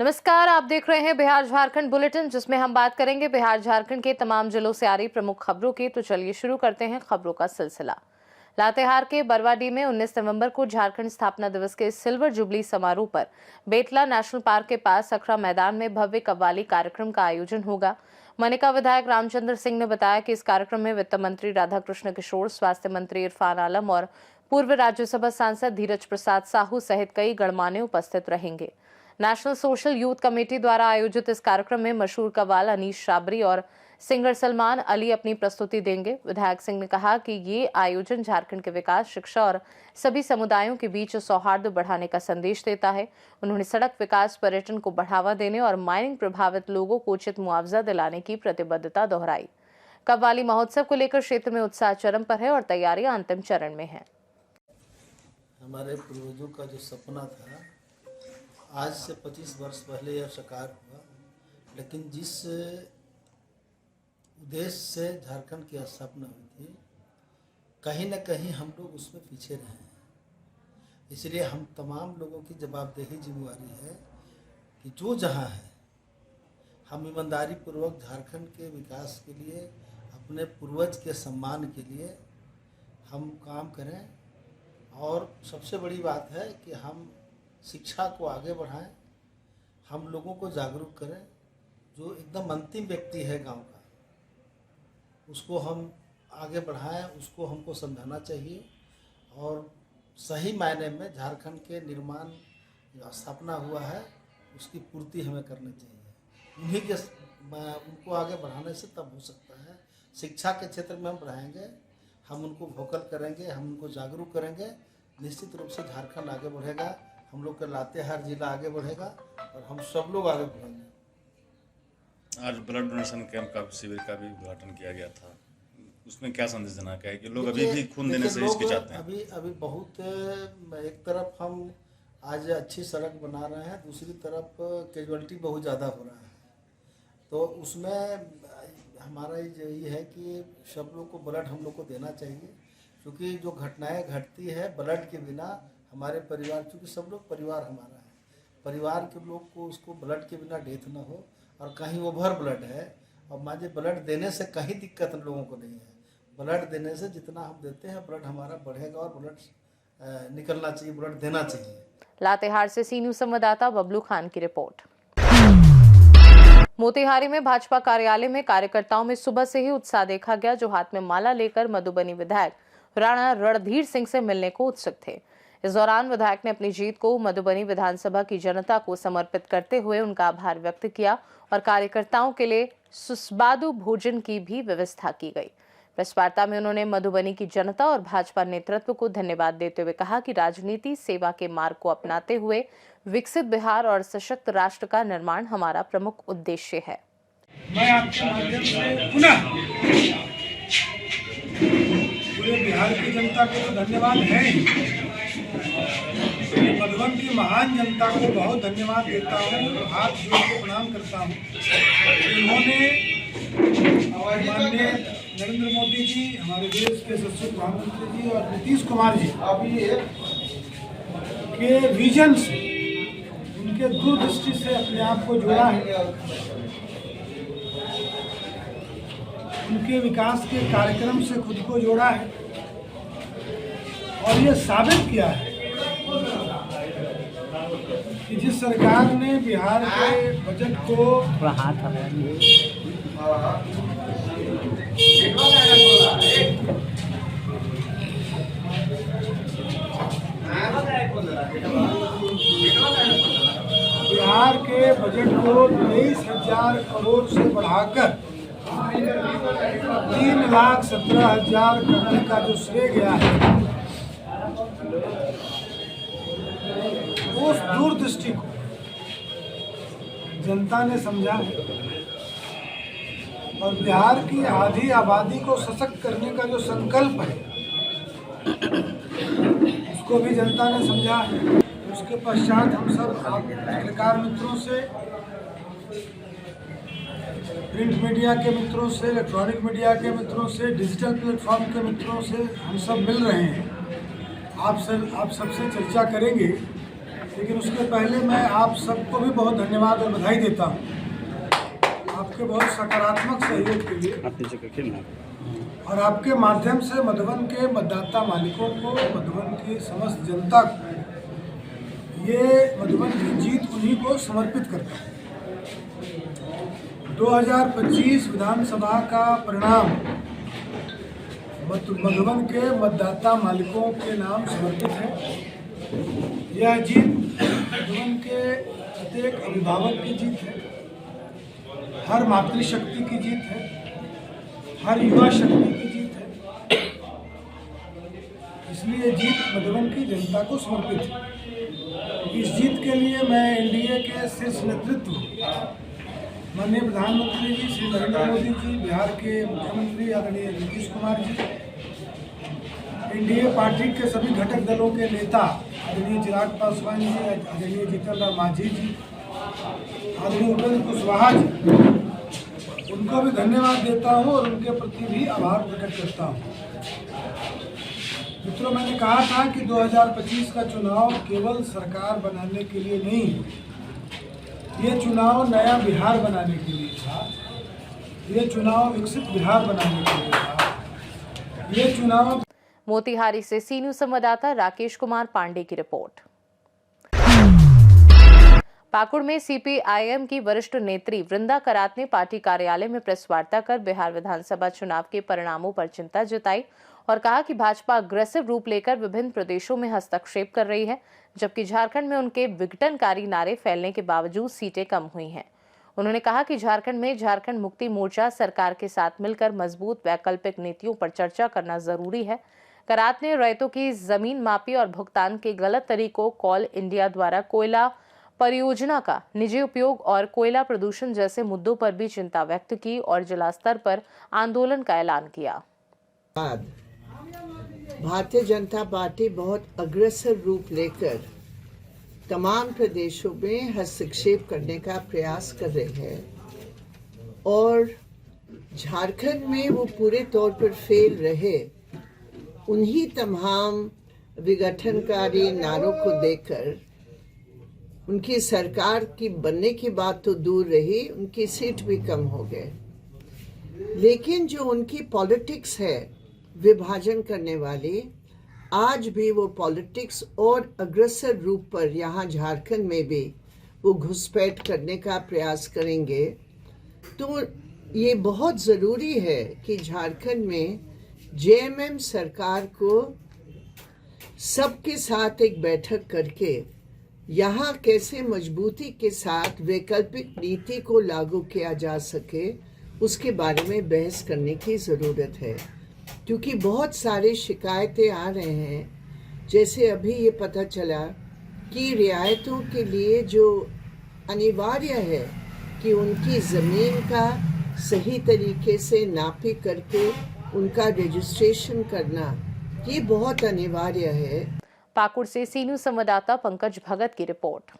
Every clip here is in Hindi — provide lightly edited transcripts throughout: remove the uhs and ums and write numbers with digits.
नमस्कार, आप देख रहे हैं बिहार झारखंड बुलेटिन, जिसमें हम बात करेंगे बिहार झारखंड के तमाम जिलों से आ रही प्रमुख खबरों की। तो चलिए शुरू करते हैं खबरों का सिलसिला। लातेहार के बरवाडीह में 19 नवंबर को झारखंड स्थापना दिवस के सिल्वर जुबली समारोह पर बेतला नेशनल पार्क के पास अखरा मैदान में भव्य कव्वाली कार्यक्रम का आयोजन होगा। मनिका विधायक रामचंद्र सिंह ने बताया कि इस कार्यक्रम में वित्त मंत्री राधाकृष्ण किशोर, स्वास्थ्य मंत्री इरफान आलम और पूर्व राज्यसभा सांसद धीरज प्रसाद साहू सहित कई गणमान्य उपस्थित रहेंगे। नेशनल सोशल यूथ कमेटी द्वारा आयोजित इस कार्यक्रम में मशहूर कव्वाल अनीश शाबरी और सिंगर सलमान अली अपनी प्रस्तुति देंगे। विधायक सिंह ने कहा कि ये आयोजन झारखंड के विकास, शिक्षा और सभी समुदायों के बीच सौहार्द बढ़ाने का संदेश देता है। उन्होंने सड़क विकास, पर्यटन को बढ़ावा देने और माइनिंग प्रभावित लोगों को उचित मुआवजा दिलाने की प्रतिबद्धता दोहराई। कव्वाली महोत्सव को लेकर क्षेत्र में उत्साह चरम पर है और तैयारियां अंतिम चरण में हैं। हमारे पूर्वजों का जो सपना था, आज से 25 वर्ष पहले यह साकार हुआ, लेकिन जिस उद्देश्य से झारखंड की स्थापना हुई थी, कहीं न कहीं हम लोग उसमें पीछे रहे हैं। इसलिए हम तमाम लोगों की जवाबदेही जिम्मेवारी है कि जो जहाँ है, हम ईमानदारी पूर्वक झारखंड के विकास के लिए, अपने पूर्वज के सम्मान के लिए हम काम करें। और सबसे बड़ी बात है कि हम शिक्षा को आगे बढ़ाएं, हम लोगों को जागरूक करें। जो एकदम अंतिम व्यक्ति है गांव का, उसको हम आगे बढ़ाएं, उसको हमको समझाना चाहिए और सही मायने में झारखंड के निर्माण स्थापना हुआ है, उसकी पूर्ति हमें करनी चाहिए। उन्हीं के उनको आगे बढ़ाने से तब हो सकता है। शिक्षा के क्षेत्र में हम बढ़ाएंगे, हम उनको वोकल करेंगे, हम उनको जागरूक करेंगे, निश्चित रूप से झारखंड आगे बढ़ेगा, हम लोग का लातेहार जिला आगे बढ़ेगा और हम सब लोग आगे बढ़ेंगे। आज ब्लड डोनेशन कैंप का शिविर का भी उद्घाटन किया गया था, उसमें क्या संदेश देना है कि लोग अभी भी खून देने से हिचकिचाते हैं? अभी बहुत, एक तरफ हम आज अच्छी सड़क बना रहे हैं, दूसरी तरफ कैजुअलिटी बहुत ज़्यादा हो रहा है। तो उसमें हमारा यही है कि सब लोग को ब्लड हम लोग को देना चाहिए, क्योंकि जो घटनाएं घटती है ब्लड के बिना, हमारे परिवार, चूँकि सब लोग परिवार हमारा है, परिवार के लोग को उसको ब्लड के बिना डेथ ना हो। और कहीं ओवर ब्लड है, और माने ब्लड देने से कहीं दिक्कत लोगों को नहीं है। ब्लड देने से जितना हम देते हैं, ब्लड हमारा बढ़ेगा और ब्लड निकलना चाहिए, ब्लड देना चाहिए। लातेहार से सी न्यूज संवाददाता बबलू खान की रिपोर्ट। मोतिहारी में भाजपा कार्यालय में कार्यकर्ताओं में सुबह से ही उत्साह देखा गया, जो हाथ में माला लेकर मधुबनी विधायक राणा रणधीर सिंह से मिलने को उत्सुक थे। इस दौरान विधायक ने अपनी जीत को मधुबनी विधानसभा की जनता को समर्पित करते हुए उनका आभार व्यक्त किया और कार्यकर्ताओं के लिए सुस्वादु भोजन की भी व्यवस्था की गई। प्रेस वार्ता में उन्होंने मधुबनी की जनता और भाजपा नेतृत्व को धन्यवाद देते हुए कहा कि राजनीति सेवा के मार्ग को अपनाते हुए विकसित बिहार और सशक्त राष्ट्र का निर्माण हमारा प्रमुख उद्देश्य है। मैं आपके माध्यम से पुनः पूरे बिहार की जनता को तो धन्यवाद है, मधुबन की महान जनता को बहुत धन्यवाद देता हूँ, हाथ जोड़ के प्रणाम करता हूँ। इन्होंने माननीय नरेंद्र मोदी जी, हमारे देश के यशस्वी प्रधानमंत्री जी और नीतीश कुमार जी के विजन से, उनके दूरदृष्टि से अपने आप को जोड़ा है। उनके विकास के कार्यक्रम से खुद को जोड़ा है और ये साबित किया है कि जिस सरकार ने बिहार के बजट को बिहार के बजट को 23,000 करोड़ से बढ़ाकर 3,17,000 करने का जो श्रेय गया है, उस दूरदृष्टि को जनता ने समझा और बिहार की आधी आबादी को सशक्त करने का जो संकल्प है, उसको भी जनता ने समझा है। उसके पश्चात हम सब पत्रकार मित्रों से, प्रिंट मीडिया के मित्रों से, इलेक्ट्रॉनिक मीडिया के मित्रों से, डिजिटल प्लेटफॉर्म के मित्रों से हम सब मिल रहे हैं। आप सबसे चर्चा करेंगे लेकिन उसके पहले मैं आप सबको भी बहुत धन्यवाद और बधाई देता हूँ आपके बहुत सकारात्मक सहयोग के लिए और आपके माध्यम से मधुबन के मतदाता मालिकों को, मधुबन की समस्त जनता को ये मधुबन की जीत उन्हीं को समर्पित करता हूँ। 2025 विधानसभा का परिणाम मधुबन के मतदाता मालिकों के नाम समर्पित है। यह जीत मधुबन के प्रत्येक अभिभावक की जीत है, हर मातृशक्ति की जीत है, हर युवा शक्ति की जीत है। इसलिए जीत मधुबन की जनता को समर्पित है। इस जीत के लिए मैं एनडीए के शीर्ष नेतृत्व माननीय प्रधानमंत्री जी श्री नरेंद्र मोदी जी, बिहार के मुख्यमंत्री आदरणीय नीतीश कुमार जी, एनडीए पार्टी के सभी घटक दलों के नेता आदरणीय चिराग पासवान जी, आदरणीय जीतन राम मांझी जी, आदरणीय उपेंद्र कुशवाहा जी, उनको भी धन्यवाद देता हूं और उनके प्रति भी आभार प्रकट करता हूं। मित्रों, मैंने कहा था कि 2025 का चुनाव केवल सरकार बनाने के लिए नहीं, ये चुनाव नया बिहार बनाने के लिए था, ये चुनाव विकसित बिहार बनाने के लिए था, ये चुनाव। मोतिहारी से सी न्यूज संवाददाता राकेश कुमार पांडे की रिपोर्ट। पाकुड़ में सीपीआईएम की वरिष्ठ नेत्री वृंदा करात ने पार्टी कार्यालय में प्रेस वार्ता कर बिहार विधानसभा चुनाव के परिणामों पर चिंता जताई और कहा कि भाजपा अग्रेसिव रूप लेकर विभिन्न प्रदेशों में हस्तक्षेप कर रही है, जबकि झारखंड में उनके विघटनकारी नारे फैलने के बावजूद सीटें कम हुई हैं। उन्होंने कहा कि झारखंड में झारखंड मुक्ति मोर्चा सरकार के साथ मिलकर मजबूत वैकल्पिक नीतियों पर चर्चा करना जरूरी है। करात ने रैयतों की जमीन मापी और भुगतान के गलत तरीकों, कोल इंडिया द्वारा कोयला परियोजना का निजी उपयोग और कोयला प्रदूषण जैसे मुद्दों पर भी चिंता व्यक्त की और जिला स्तर पर आंदोलन का ऐलान किया। भारतीय जनता पार्टी बहुत अग्रेसिव रूप लेकर तमाम प्रदेशों में हस्तक्षेप करने का प्रयास कर रही है और झारखंड में वो पूरे तौर पर फेल रहे, उन्हीं तमाम विघटनकारी नारों को देखकर उनकी सरकार की बनने की बात तो दूर रही, उनकी सीट भी कम हो गए। लेकिन जो उनकी पॉलिटिक्स है विभाजन करने वाली, आज भी वो पॉलिटिक्स और अग्रेसर रूप पर यहाँ झारखंड में भी वो घुसपैठ करने का प्रयास करेंगे। तो ये बहुत ज़रूरी है कि झारखंड में जेएमएम सरकार को सबके साथ एक बैठक करके यहाँ कैसे मजबूती के साथ वैकल्पिक नीति को लागू किया जा सके, उसके बारे में बहस करने की ज़रूरत है। क्योंकि बहुत सारे शिकायतें आ रहे हैं, जैसे अभी ये पता चला कि रियायतों के लिए जो अनिवार्य है कि उनकी ज़मीन का सही तरीके से नापी करके उनका रजिस्ट्रेशन करना, ये बहुत अनिवार्य है। पाकुड़ से सी न्यूज संवाददाता पंकज भगत की रिपोर्ट।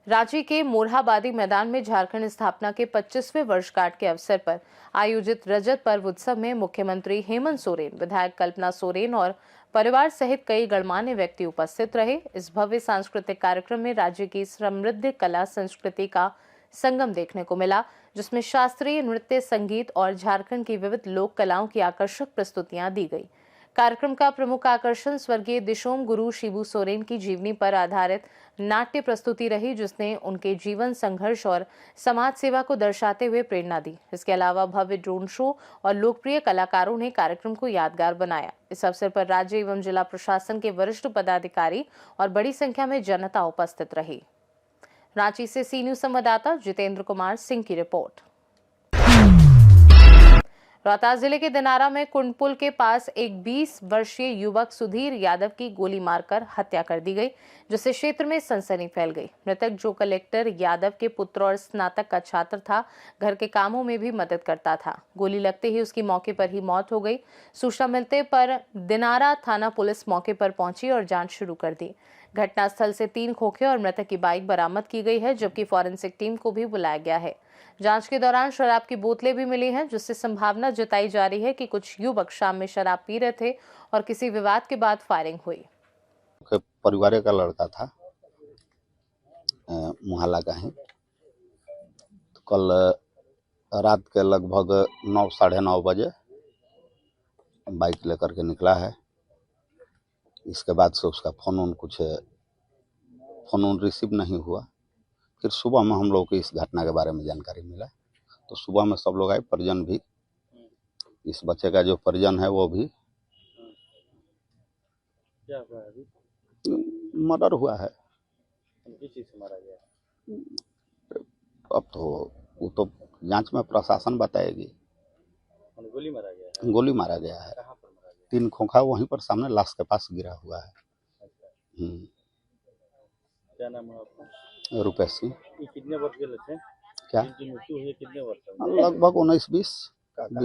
रांची के मोरहाबादी मैदान में झारखंड स्थापना के 25वें वर्षगांठ के अवसर पर आयोजित रजत पर्व उत्सव में मुख्यमंत्री हेमंत सोरेन, विधायक कल्पना सोरेन और परिवार सहित कई गणमान्य व्यक्ति उपस्थित रहे। इस भव्य सांस्कृतिक कार्यक्रम में राज्य की समृद्ध कला संस्कृति का संगम देखने को मिला, जिसमें शास्त्रीय नृत्य, संगीत और झारखंड की विविध लोक कलाओं की आकर्षक प्रस्तुतियां दी गई। कार्यक्रम का प्रमुख आकर्षण स्वर्गीय दिशोम गुरु शिबू सोरेन की जीवनी पर आधारित नाट्य प्रस्तुति रही, जिसने उनके जीवन, संघर्ष और समाज सेवा को दर्शाते हुए प्रेरणा दी। इसके अलावा भव्य ड्रोन शो और लोकप्रिय कलाकारों ने कार्यक्रम को यादगार बनाया। इस अवसर पर राज्य एवं जिला प्रशासन के वरिष्ठ पदाधिकारी और बड़ी संख्या में जनता उपस्थित रही। रांची से सी न्यूज संवाददाता जितेंद्र कुमार सिंह की रिपोर्ट। रोहतास जिले के दिनारा में कुंडपुल के पास एक 20 वर्षीय युवक सुधीर यादव की गोली मारकर हत्या कर दी गई, जिससे क्षेत्र में सनसनी फैल गई। मृतक, जो कलेक्टर यादव के पुत्र और स्नातक का छात्र था, घर के कामों में भी मदद करता था। गोली लगते ही उसकी मौके पर ही मौत हो गई। सूचना मिलते पर दिनारा थाना पुलिस मौके पर पहुंची और जांच शुरू कर दी। घटनास्थल से 3 खोखे और मृतक की बाइक बरामद की गई है, जबकि फॉरेंसिक टीम को भी बुलाया गया है। जांच के दौरान शराब की बोतलें भी मिली हैं, जिससे संभावना जताई जा रही है कि कुछ युवक शाम में शराब पी रहे थे और किसी विवाद के बाद फायरिंग हुई। के परिवार का लड़का था, मुहाला का ही। तो कल रात के लगभग 9 साढ़े 9 बजे बाइक लेकर के निकला है। इसके बाद से उसका फ़ोन रिसीव नहीं हुआ। फिर सुबह में हम लोग को इस घटना के बारे में जानकारी मिला, तो सुबह में सब लोग आए, परिजन भी, इस बच्चे का जो परिजन है वो भी। क्या हुआ है अभी? मर्डर हुआ है। किस चीज़ से मारा गया? अब तो वो तो जांच में प्रशासन बताएगी। गोली मारा गया है? गोली मारा गया है, कहाँ पर मारा गया? 3 खोखा वहीं पर सामने लाश के पास गिरा हुआ है। अच्छा, क्या नाम है आपका? रुपेश सिंह। ये कितने वर्ष के थे? क्या? इनकी मृत्यु हुई कितने वर्ष में? लगभग 19-20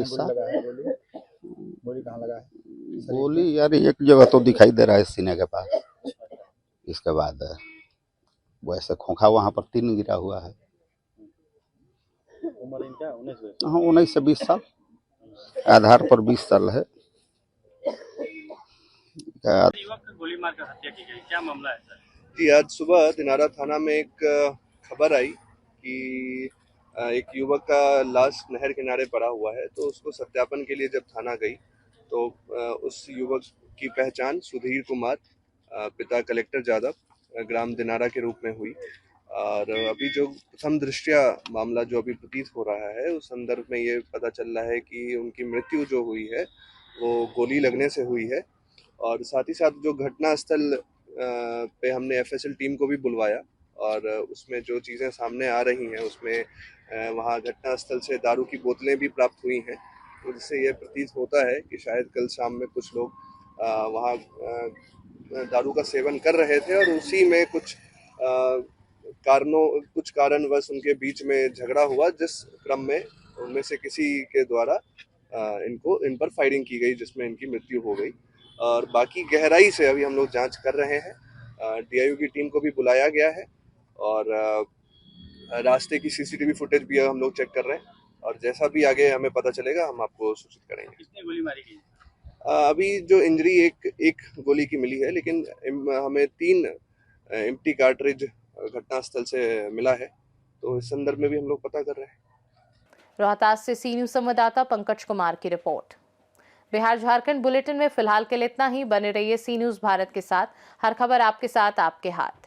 साल। गोली कहाँ लगा है? गोली यार एक जगह तो दिखाई दे रहा है, सीने के पास। इसके बाद वैसे खोखा वहाँ पर 3 गिरा हुआ है। उम्र इनका 19 वर्ष? हाँ, 19 से 20 साल, आधार पर 20 साल है। युवक को गोली मारकर हत्या की गई, क्या मामला है सर? जी, आज सुबह दिनारा थाना में एक खबर आई कि एक युवक का लाश नहर किनारे पड़ा हुआ है। तो उसको सत्यापन के लिए जब थाना गई तो उस युवक की पहचान सुधीर कुमार, पिता कलेक्टर जादव, ग्राम दिनारा के रूप में हुई। और अभी जो प्रथम दृष्टया मामला जो अभी प्रतीत हो रहा है, उस संदर्भ में ये पता चल रहा है कि उनकी मृत्यु जो हुई है वो गोली लगने से हुई है। और साथ ही साथ जो घटनास्थल पे हमने एफएसएल टीम को भी बुलवाया, और उसमें जो चीज़ें सामने आ रही हैं उसमें वहाँ घटनास्थल से दारू की बोतलें भी प्राप्त हुई हैं। तो जिससे ये प्रतीत होता है कि शायद कल शाम में कुछ लोग वहाँ दारू का सेवन कर रहे थे और उसी में कुछ कारणवश उनके बीच में झगड़ा हुआ, जिस क्रम में उनमें से किसी के द्वारा इन पर फायरिंग की गई, जिसमें इनकी मृत्यु हो गई। और बाकी गहराई से अभी हम लोग जांच कर रहे हैं। डीआईयू की टीम को भी बुलाया गया है और रास्ते की सीसीटीवी फुटेज भी हम लोग चेक कर रहे हैं, और जैसा भी आगे हमें पता चलेगा हम आपको सूचित करेंगे। कितने गोली मारी गई? अभी जो इंजरी एक गोली की मिली है, लेकिन हमें 3 एम्प्टी कार्ट्रिज घटनास्थल से मिला है, तो इस संदर्भ में भी हम लोग पता कर रहे हैं। रोहतास से सी न्यूज संवाददाता पंकज कुमार की रिपोर्ट। बिहार झारखंड बुलेटिन में फिलहाल के लिए इतना ही। बने रहिए सी न्यूज भारत के साथ। हर खबर आपके साथ, आपके हाथ।